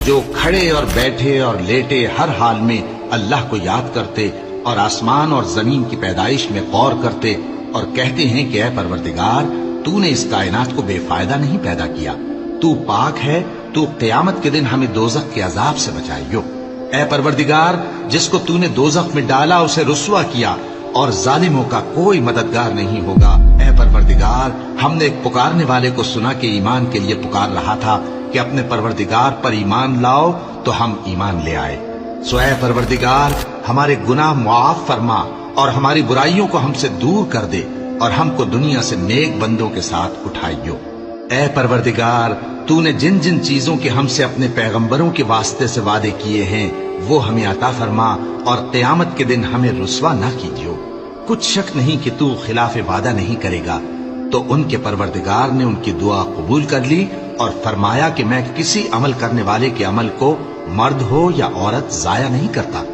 جو کھڑے اور بیٹھے اور لیٹے ہر حال میں اللہ کو یاد کرتے اور آسمان اور زمین کی پیدائش میں غور کرتے اور کہتے ہیں کہ اے پروردگار تو نے اس کائنات کو بے فائدہ نہیں پیدا کیا، تو پاک ہے، تو قیامت کے دن ہمیں دوزخ کے عذاب سے بچائیو۔ اے پروردگار جس کو تو نے دوزخ میں ڈالا اسے رسوا کیا اور ظالموں کا کوئی مددگار نہیں ہوگا۔ اے پروردگار ہم نے ایک پکارنے والے کو سنا کہ ایمان کے لیے پکار رہا تھا کہ اپنے پروردگار پر ایمان لاؤ، تو ہم ایمان لے آئے۔ سو اے پروردگار ہمارے گناہ معاف فرما اور ہماری برائیوں کو ہم سے دور کر دے اور ہم کو دنیا سے نیک بندوں کے ساتھ اٹھائیو۔ اے پروردگار تو نے جن جن چیزوں کے ہم سے اپنے پیغمبروں کے واسطے سے وعدے کیے ہیں وہ ہمیں عطا فرما اور قیامت کے دن ہمیں رسوا نہ کیجیو۔ کچھ شک نہیں کہ تو خلاف وعدہ نہیں کرے گا۔ تو ان کے پروردگار نے ان کی دعا قبول کر لی اور فرمایا کہ میں کسی عمل کرنے والے کے عمل کو مرد ہو یا عورت ضائع نہیں کرتا۔